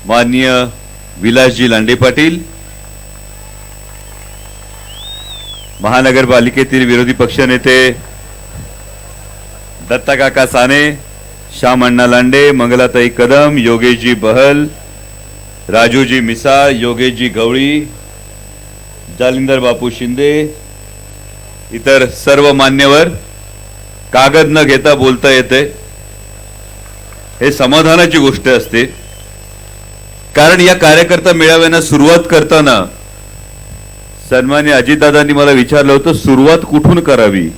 माननीय विलासजी लांडे पाटील, महानगरपालिकेतील विरोधी पक्षनेते दत्ता काका साने, श्याम अण्णा लांडे, मंगलाताई कदम, योगेशजी बहल, राजूजी मिसाळ, योगेशजी गवळी, जालिंदर बापू शिंदे, इतर सर्व मान्यवर, कागद न घेता बोलता येते हे समाधानाची गोष्ट असते। कारण या कार्यकर्ता मेळाव्यांना सुरुवात करताना सन्माननीय अजितदादांनी मला विचारलं होतं सुरुवात कुठून करावी,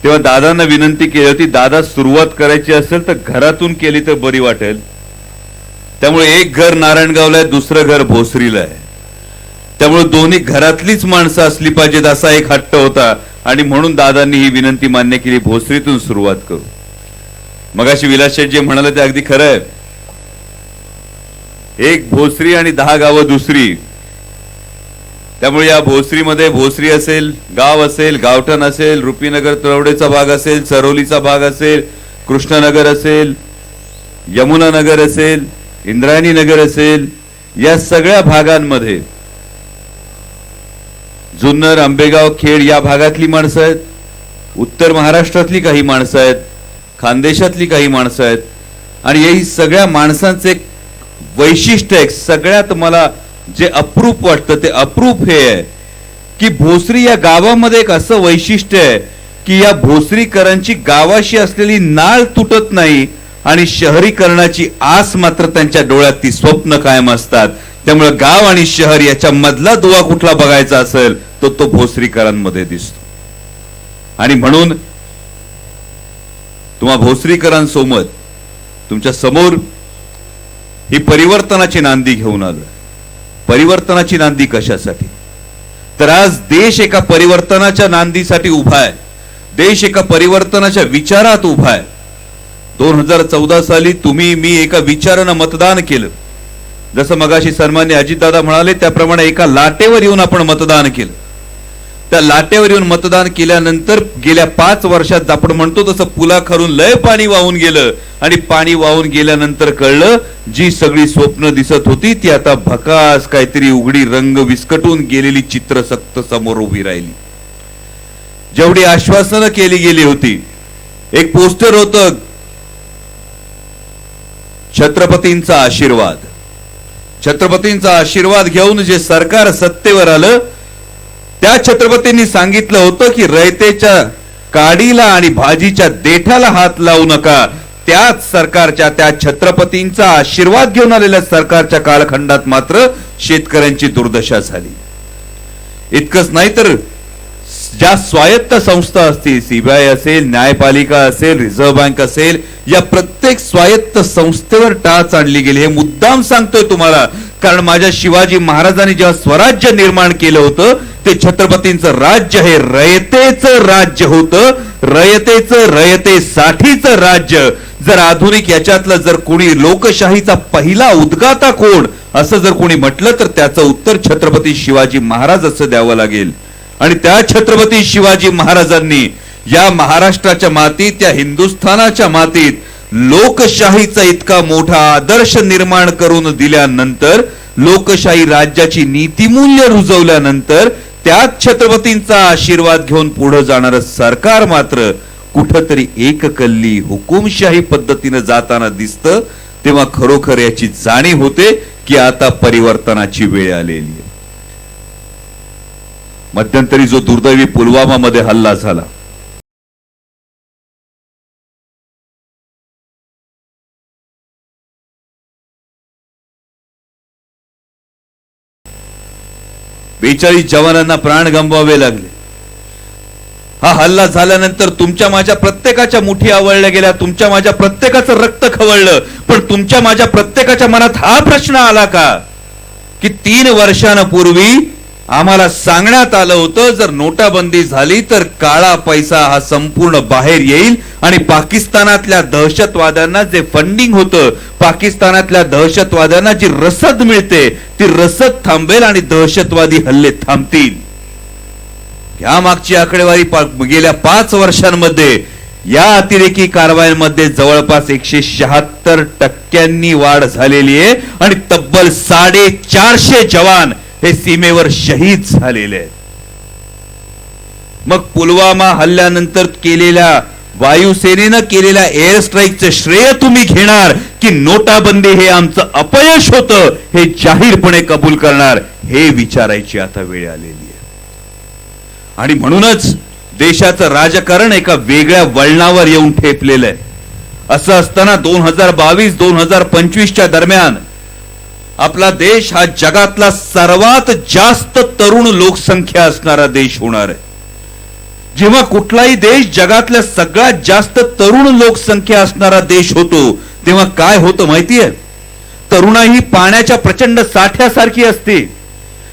तेव्हा दादांना विनंती केली होती दादा सुरुवात करायची असेल तर घरातून केली तर बरी वाटेल। त्यामुळे एक घर नारायणगावला आहे, दुसरं घर भोसरीला आहे, त्यामुळे दोन्ही घरातलीच माणसं असली पाहिजेत असा एक हट्ट होता आणि म्हणून दादांनी ही विनंती मान्य केली भोसरीतून सुरुवात करू। मगाशी विलास शेठ जे म्हणाले ते अगदी खरं आहे, एक भोसरी आणि 10 गावं दुसरी, त्यामुळे या भोसरीमध्ये भोसरी असेल, गाव असेल, गावठण असेल, रुपीनगर तळवडेचा भाग असेल, चरोलीचा भाग असेल, कृष्णनगर असेल, यमुना नगर असेल, इंद्रायणी नगर असेल, या सगळ्या भागांमध्ये जुन्नर, आंबेगाव, खेड या भागातली माणसं आहेत, उत्तर महाराष्ट्रातली काही माणसं आहेत, खानदेशातली काही माणसं आहेत आणि ही सगळ्या माणसांचे एक वैशिष्ट्य आहे। सगळ्यात मला जे अप्रूप वाटतं ते अप्रूप हे आहे की भोसरी या गावामध्ये एक असं वैशिष्ट्य आहे की या भोसरीकरांची गावाशी असलेली नाळ तुटत नाही आणि शहरीकरणाची आस मात्र त्यांच्या डोळ्यात ती स्वप्न कायम असतात। त्यामुळे गाव आणि शहर याच्या मधला दुवा कुठला बघायचा असेल तो भोसरीकरांमध्ये दिसतो आणि म्हणून तुम्हा भोसरीकरांसोबत तुमच्या समोर ही परिवर्तनाची नांदी घेऊन आलोय। परिवर्तनाची नांदी कशासाठी, तर आज देश एका परिवर्तनाच्या नांदीसाठी उभा आहे, देश एका परिवर्तनाच्या विचारात उभा आहे। 2014 साली तुम्ही मी एका विचारानं मतदान केलं, जसं मगाशी सन्माननीय अजितदादा म्हणाले त्याप्रमाणे एका लाटेवर येऊन आपण मतदान केलं। त्या लाटेवर येऊन मतदान केल्यानंतर गेल्या 5 वर्षात आपण म्हणतो तसं पुलाखालून लय पाणी वाहून गेलं आणि पाणी वाहून गेल्यानंतर कळलं जी सगळी स्वप्न दिसत होती ती आता भकास काहीतरी उघडी रंग विस्कटून गेलेली चित्र सक्त समोर उभी राहिली। जेवढी आश्वासनं केली गेली होती, एक पोस्टर होतं छत्रपतींचा आशीर्वाद, छत्रपतींचा आशीर्वाद घेऊन जे सरकार सत्तेवर आलं त्या छत्रपतींनी सांगितलं होतं की रयतेच्या काडीला आणि भाजीच्या देठाला हात लावू नका। त्याच सरकारच्या त्या छत्रपतींचा आशीर्वाद घेऊन आलेल्या सरकारच्या कालखंडात मात्र शेतकऱ्यांची दुर्दशा झाली। इतकंच नाही तर ज्या स्वायत्त संस्था असतील, सीबीआय असेल, न्यायपालिका असेल, रिझर्व्ह बँक असेल, या प्रत्येक स्वायत्त संस्थेवर टाच आणली गेली। हे मुद्दाम सांगतोय तुम्हाला कारण माझ्या शिवाजी महाराजांनी जेव्हा स्वराज्य निर्माण केलं होतं ते छत्रपतींचं राज्य हे रयतेचं राज्य होतं, रयतेचं रयतेसाठीचं राज्य। जर आधुनिक याच्यातलं जर कोणी लोकशाहीचा पहिला उद्गाता कोण असं जर कोणी म्हटलं तर त्याचं उत्तर छत्रपती शिवाजी महाराज असं द्यावं लागेल। आणि त्या छत्रपती शिवाजी महाराजांनी या महाराष्ट्राच्या मातीत, या हिंदुस्थानाच्या मातीत लोकशाहीचा इतका मोठा आदर्श निर्माण करून दिल्यानंतर, लोकशाही राज्याची नीतिमूल्य रुजवल्यानंतर त्याच छत्रपतींचा आशीर्वाद घेऊन पुढे जाणारं सरकार मात्र कुठंतरी एककल्ली हुकुमशाही पद्धतीने जाताना दिसतं। तेव्हा खरोखर याची जाणीव होते की आता परिवर्तनाची वेळ आलेली आहे। मध्यंतरी जो दुर्दैवी पुलवामा मध्ये हल्ला झाला, बेचाळीस जवानांना प्राण गमवावे लागले। हा हल्ला झाल्यानंतर तुमच्या माझ्या प्रत्येकाच्या मुठी आवळल्या गेल्या, तुमच्या माझ्या प्रत्येकाचं रक्त खवळलं, पण तुमच्या माझ्या प्रत्येकाच्या मनात हा प्रश्न आला का की 3 वर्षांपूर्वी आम्हाला सांगण्यात आलं होतं जर नोटाबंदी झाली तर काळा पैसा हा संपूर्ण बाहेर येईल आणि पाकिस्तानातल्या दहशतवाद्यांना जे फंडिंग होतं, पाकिस्तानातल्या दहशतवाद्यांना जी रसद मिळते ती रसद थांबेल आणि दहशतवादी हल्ले थांबतील। या मागची आकडेवारी गेल्या 5 वर्षांमध्ये या अतिरेकी कारवायांमध्ये जवळपास 176% वाढ झालेली आहे आणि तब्बल 450 जवान हे सीमेवर शहीद झालेले आहेत. मग पुलवामा हल्ल्यानंतर केलेल्या वायुसेनेनं केलेल्या एअर स्ट्राईकचं श्रेय तुम्ही घेणार की नोटाबंदी हे आमचं अपयश होतं हे जाहीरपणे कबूल करणार, हे विचारायची आता वेळ आलेली आहे. आणि म्हणूनच देशाचं राजकारण एका वेगळ्या वळणावर येऊन ठेपलेलं आहे. असं असताना 2022-2025 दरम्यान आपला देश हा जगातला सर्वात जास्त तरुण लोकसंख्या असणारा देश होणार आहे. जेव्हा कुठलाही देश जगातल्या सगळ्यात जास्त तरुण लोकसंख्या असणारा देश होतो तेव्हा काय होतं माहितीये? तरुणाई ही पाण्याच्या प्रचंड साठ्यासारखी असते.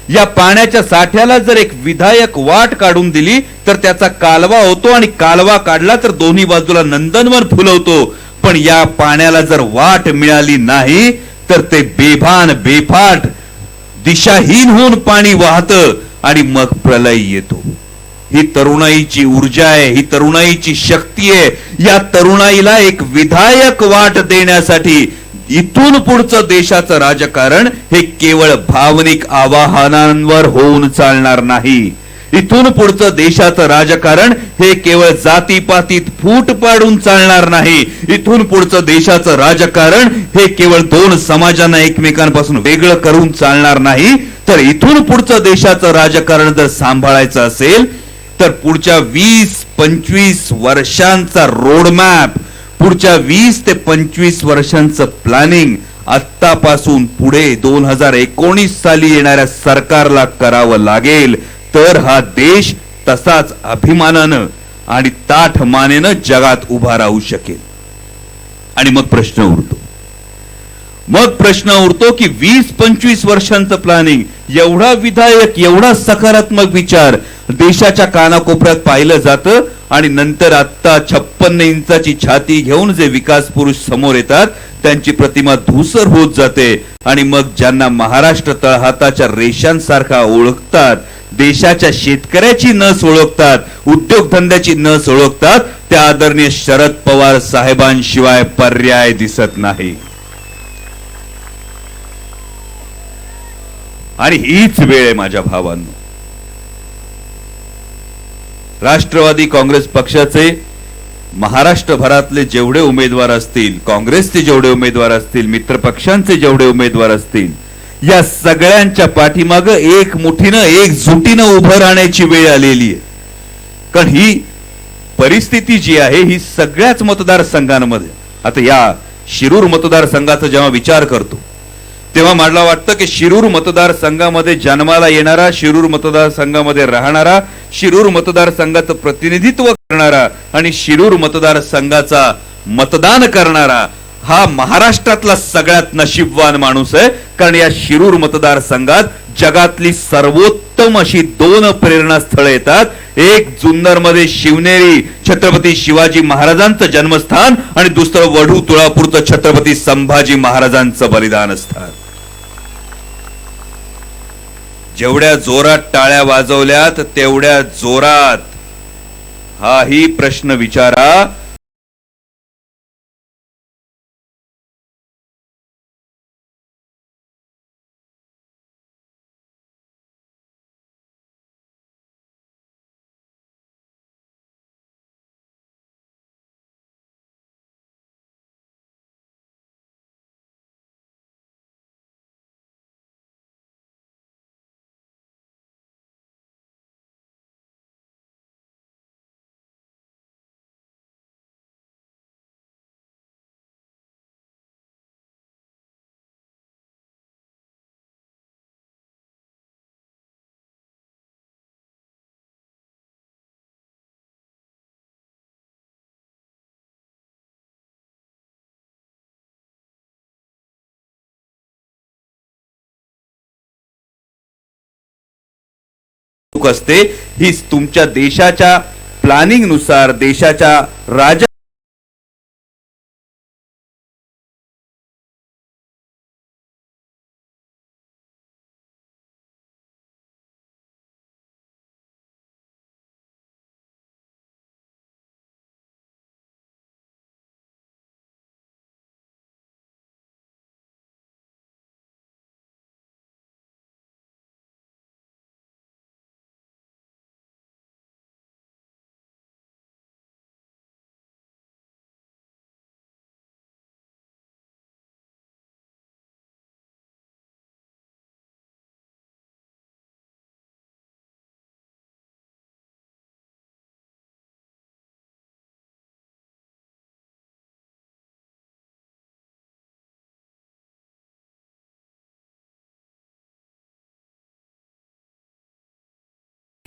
या पाण्याच्या साठ्याला जर एक विधायक वाट काढून दिली तर त्याचा कालवा होतो आणि कालवा काढला तर दोन्ही बाजूला नंदनवन फुलवतो. पण या पाण्याला जर वाट मिळाली नाही तर ते बेभान बेफाट दिशाहीन होऊन पाणी वाहतं आणि मग प्रलय येतो. ही तरुणाईची ऊर्जा आहे, ही तरुणाईची शक्ती आहे. या तरुणाईला एक विधायक वाट देण्यासाठी इथून पुढचं देशाचं राजकारण हे केवळ भावनिक आवाहनांवर होऊन चालणार नाही. इथून पुढचं देशाचं राजकारण हे केवळ जातीपातीत फूट पाडून चालणार नाही. इथून पुढचं देशाचं राजकारण हे केवळ दोन समाजांना एकमेकांपासून वेगळं करून चालणार नाही. तर इथून पुढचं देशाचं राजकारण जर सांभाळायचं असेल तर पुढच्या 20-25 वर्षांचा रोडमॅप, पुढच्या 20 ते 25 वर्षांचं प्लॅनिंग आत्तापासून पुढे 2019 साली येणाऱ्या सरकारला करावं लागेल. तर हा देश तसाच अभिमानानं आणि ताठ मानेनं जगात उभा राहू शकेल. आणि मग प्रश्न उरतो की 20-25 वर्षांचं प्लॅनिंग, एवढा विधायक, एवढा सकारात्मक विचार देशाच्या कानाकोपऱ्यात पाहिलं जातं आणि नंतर आता 56 इंचाची छाती घेऊन जे विकास पुरुष समोर येतात त्यांची प्रतिमा धूसर होत जाते. आणि मग ज्यांना महाराष्ट्र तळहाताच्या रेषांसारखा ओळखतात, देशाच्या शेतकऱ्याची नस ओळखतात, उद्योगधंद्याची नस ओळखतात, त्या आदरणीय शरद पवार साहेबांशिवाय पर्याय दिसत नाही. आणि हीच वेळ आहे माझ्या भावांनो. राष्ट्रवादी काँग्रेस पक्षाचे महाराष्ट्रभरातले जेवढे उमेदवार असतील, काँग्रेसचे जेवढे उमेदवार असतील, मित्र पक्षांचे जेवढे उमेदवार असतील, या सगळ्यांच्या पाठीमागं एक मुठीनं एकजुटीनं उभं राहण्याची वेळ आलेली आहे. कारण ही परिस्थिती जी आहे ही सगळ्याच मतदारसंघांमध्ये, आता या शिरूर मतदारसंघाचा जेव्हा विचार करतो तेव्हा मला वाटतं की शिरूर मतदारसंघामध्ये जन्माला येणारा, शिरूर मतदारसंघामध्ये राहणारा, शिरूर मतदारसंघाचं प्रतिनिधित्व करणारा आणि शिरूर मतदारसंघाचा मतदान करणारा हा महाराष्ट्रातला सगळ्यात नशीबवान माणूस आहे. कारण या शिरूर मतदारसंघात जगातली सर्वोत्तम अशी 2 प्रेरणास्थळं येतात. एक जुन्नर मध्ये शिवनेरी छत्रपती शिवाजी महाराजांचं जन्मस्थान आणि दुसरं वढू तुळापूरचं छत्रपती संभाजी महाराजांचं बलिदान स्थान. जेवढ्या जोरात टाळ्या वाजवल्यात तेवढ्या जोरात हाही प्रश्न विचारा असते. ही तुमच्या देशाच्या प्लॅनिंग नुसार, देशाच्या राज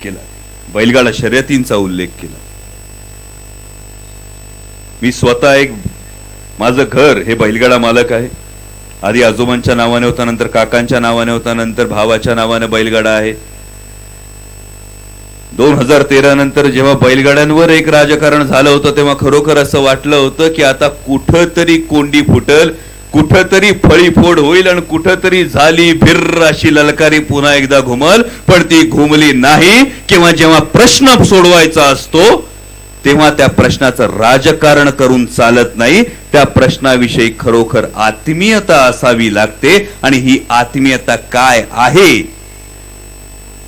केला, बैलगाडा शर्यतींचा उल्लेख केला. मी स्वतः एक, माझं घर हे बैलगाडा मालक आहे. आधी आजोबांच्या नावाने होता, नंतर काकांच्या नावाने होता, नंतर भावाच्या नावाने बैलगाडा आहे. 2013 नंतर जेव्हा बैलगाड्यांवर एक राजकारण झालं होतं तेव्हा खरोखर असं वाटलं होतं की आता कुठंतरी कोंडी फुटल, कुठंतरी फळी फोड होईल आणि कुठंतरी झाली भिर्र अशी ललकारी पुन्हा एकदा घुमल. पण ती घुमली नाही. किंवा जेव्हा प्रश्न सोडवायचा असतो तेव्हा त्या प्रश्नाचं राजकारण करून चालत नाही. त्या प्रश्नाविषयी खरोखर आत्मीयता असावी लागते. आणि ही आत्मीयता काय आहे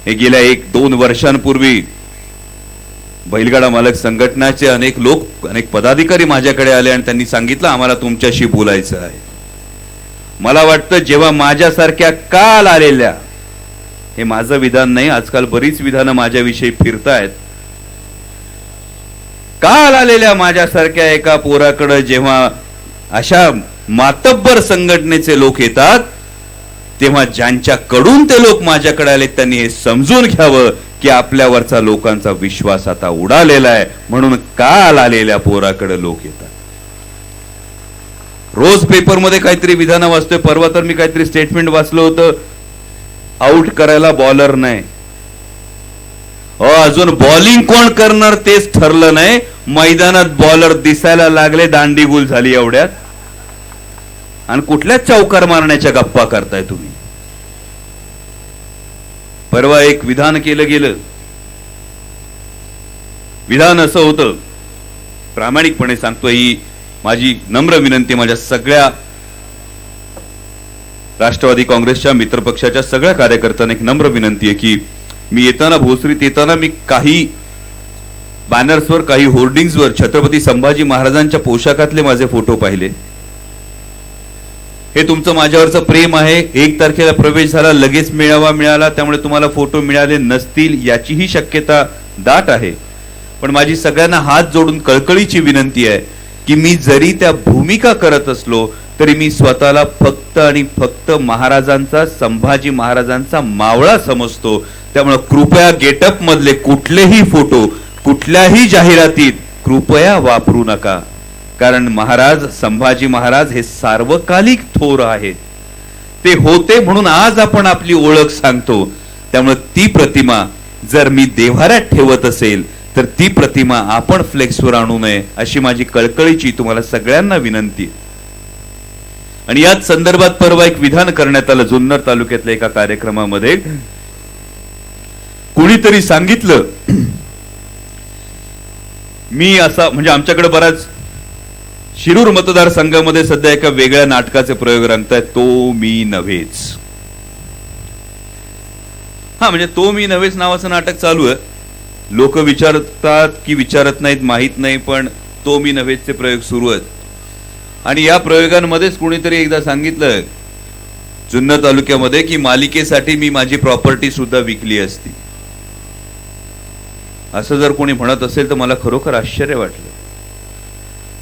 हे गेल्या 1-2 वर्षांपूर्वी बैलगाडा मालक संघटनाचे अनेक लोक, अनेक पदाधिकारी माझ्याकडे आले आणि त्यांनी सांगितलं आम्हाला तुमच्याशी बोलायचं आहे. मला वाटतं जेव्हा माझ्यासारख्या काल आलेल्या, हे माझं विधान नाही, आजकाल बरीच विधानं माझ्याविषयी फिरतायत, काल आलेल्या माझ्यासारख्या एका पोराकडे जेव्हा अशा मातब्बर संघटनेचे लोक येतात तेव्हा ज्यांच्याकडून ते लोक माझ्याकडे आले त्यांनी हे समजून घ्यावं की आपल्यावरचा लोकांचा विश्वास आता उडालेला आहे. म्हणून काल आलेल्या पोराकडे लोक येतात. रोज पेपरमध्ये काहीतरी विधानं वाचतोय. परवा तर मी काहीतरी स्टेटमेंट वाचलं होतं, आउट करायला बॉलर नाही. अजून बॉलिंग कोण करणार तेच ठरलं नाही. मैदानात बॉलर दिसायला लागले, दांडीगुल झाली एवढ्यात. आणि कुठल्याच चौकार मारण्याच्या गप्पा करताय तुम्ही. परवा एक विधान केलं गेलं. विधान असं होतं, प्रामाणिकपणे सांगतो, ही माझी नम्र विनंती, माझ्या सगळ्या राष्ट्रवादी काँग्रेसच्या मित्रपक्षाच्या सगळ्या कार्यकर्त्यांना एक नम्र विनंती आहे की मी येताना, भोसरीत येताना मी काही बॅनर्सवर, काही होर्डिंग्सवर छत्रपती संभाजी महाराजांच्या पोशाखातले माझे फोटो पाहिले. हे तुमचं माझ्यावरचं प्रेम आहे. 1 तारखेला प्रवेश झाला, लगेच मेळावा मिळाला, त्यामुळे तुम्हाला फोटो मिळाले नसतील याचीही शक्यता दाट आहे. पण माझी सगळ्यांना हात जोडून कळकळीची विनंती आहे की मी जरी त्या भूमिका करत असलो तरी मी स्वतःला फक्त आणि फक्त महाराजांचा, संभाजी महाराजांचा मावळा समजतो. त्यामुळे कृपया गेटअप मधले कुठलेही फोटो कुठल्याही जाहिरातीत कृपया वापरू नका. कारण महाराज, संभाजी महाराज हे सार्वकालिक थोर आहेत. ते होते म्हणून आज आपण आपली ओळख सांगतो. त्यामुळे ती प्रतिमा जर मी देव्हाऱ्यात ठेवत असेल तर ती प्रतिमा आपण फ्लेक्सवर आणू नये अशी माझी कळकळीची तुम्हाला सगळ्यांना विनंती. आणि याच संदर्भात परवा एक विधान करण्यात आलं जुन्नर तालुक्यातल्या एका कार्यक्रमामध्ये. कुणीतरी सांगितलं, मी असा, म्हणजे आमच्याकडे बराच शिरूर मतदारसंघामध्ये सध्या एका वेगळ्या नाटकाचे प्रयोग रंगतायत, तो मी नव्हेच. म्हणजे तो मी नव्हेच नावाचं नाटक चालू आहे. लोक विचारतात की विचारत नाहीत माहित नाही, पण तो मी नव्हेचचे प्रयोग सुरू आहेत. आणि या प्रयोगांमध्येच कुणीतरी एकदा सांगितलं जुन्नर तालुक्यामध्ये की मालिकेसाठी मी माझी प्रॉपर्टी सुद्धा विकली असती. असं जर कोणी म्हणत असेल तर मला खरोखर आश्चर्य वाटलं.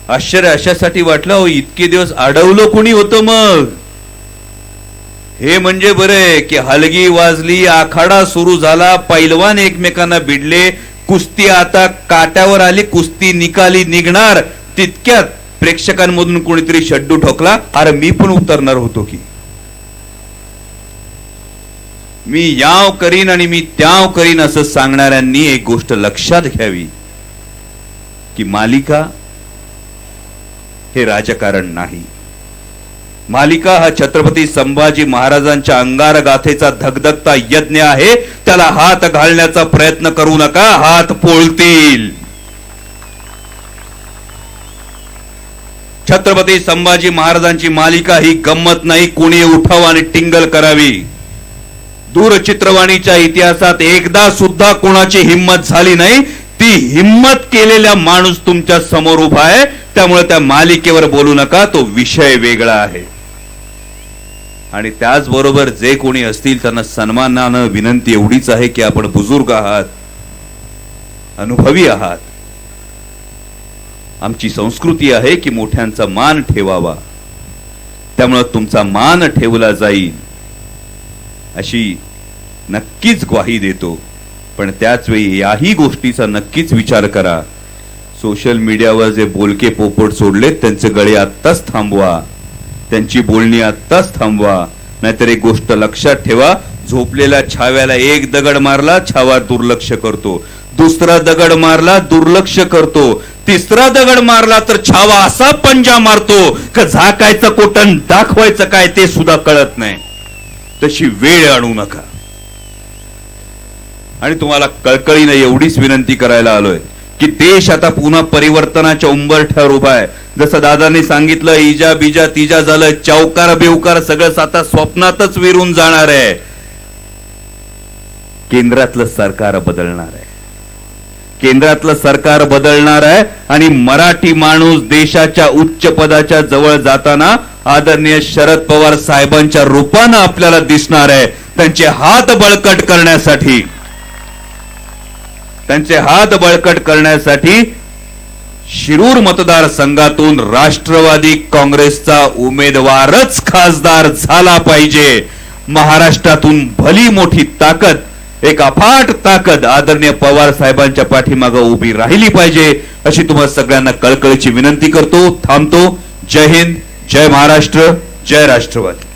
आश्चर्य अशासाठी वाटलं, हो इतके दिवस अडवलं कोणी होतं मग? हे म्हणजे बरे की हलगी वाजली, आखाडा सुरू झाला, पैलवान एकमेकांना भिडले, कुस्ती आता काट्यावर आली, कुस्ती निकाली निघणार तितक्यात प्रेक्षकांमधून कोणीतरी शड्डू ठोकला, अरे मी पण उतरणार होतो की, मी याव करीन आणि मी त्याव करीन असं सांगणाऱ्यांनी एक गोष्ट लक्षात घ्यावी की मालिका हे राजकारण नाही. मालिका हा छत्रपती संभाजी महाराजांच्या अंगार गाथेचा धगधगता यज्ञ आहे. त्याला हात घालण्याचा प्रयत्न करू नका, हात पोळतील. छत्रपती संभाजी महाराजांची मालिका ही गंमत नाही, कोणी उठाव आणि टिंगल करावी. दूरचित्रवाणीच्या इतिहासात एकदा सुद्धा कोणाची हिम्मत झाली नाही. ती हिम्मत केलेला माणूस तुमच्या समोर उभा आहे. त्यामुळे त्या मालिकेवर बोलू नका, तो विषय वेगळा आहे. आणि त्याचबरोबर जे कोणी असतील त्यांना सन्मानानं विनंती एवढीच आहे की आपण बुजुर्ग आहात, अनुभवी आहात. आमची संस्कृती आहे की मोठ्यांचा मान ठेवावा. त्यामुळे तुमचा मान ठेवला जाईल अशी नक्कीच ग्वाही देतो. पण त्याच वेळी याही गोष्टीचा नक्कीच विचार करा, सोशल मीडियावर जे बोलके पोपट सोडलेत त्यांचे गळे आत्ताच थांबवा, त्यांची बोलणी आत्ताच थांबवा. नाहीतर एक गोष्ट लक्षात ठेवा, झोपलेल्या छाव्याला एक दगड मारला, छावा दुर्लक्ष करतो, दुसरा दगड मारला दुर्लक्ष करतो, तिसरा दगड मारला तर छावा असा पंजा मारतो का झाकायचं कोटण दाखवायचं काय ते सुद्धा कळत नाही. तशी वेळ आणू नका. आणि तुम्हाला कळकळीने एवढीच विनंती करायला आलोय की देश आता पुन्हा परिवर्तनाच्या उंबरठ्यावर उभा आहे. जसं दादांनी सांगितलं, इजा बिजा तिजा झालं, चौकार बेवकार सगळं आता स्वप्नातच विरून जाणार आहे. केंद्रातलं सरकार बदलणार आहे, केंद्रातलं सरकार बदलणार आहे आणि मराठी माणूस देशाच्या उच्च पदाच्या जवळ जाताना आदरणीय शरद पवार साहेबांच्या रूपानं आपल्याला दिसणार आहे. त्यांचे हात बळकट करण्यासाठी, त्यांचे हात बळकट करण्यासाठी शिरूर मतदारसंघातून राष्ट्रवादी काँग्रेसचा उमेदवारच खासदार झाला पाहिजे. महाराष्ट्रातून भली मोठी ताकद, एक अफाट ताकद आदरणीय पवार साहेबांच्या पाठीमागे उभी राहिली पाहिजे, अशी तुम्हाला सगळ्यांना कळकळीची विनंती करतो. थांबतो. जय हिंद, जय महाराष्ट्र, जय राष्ट्रवादी.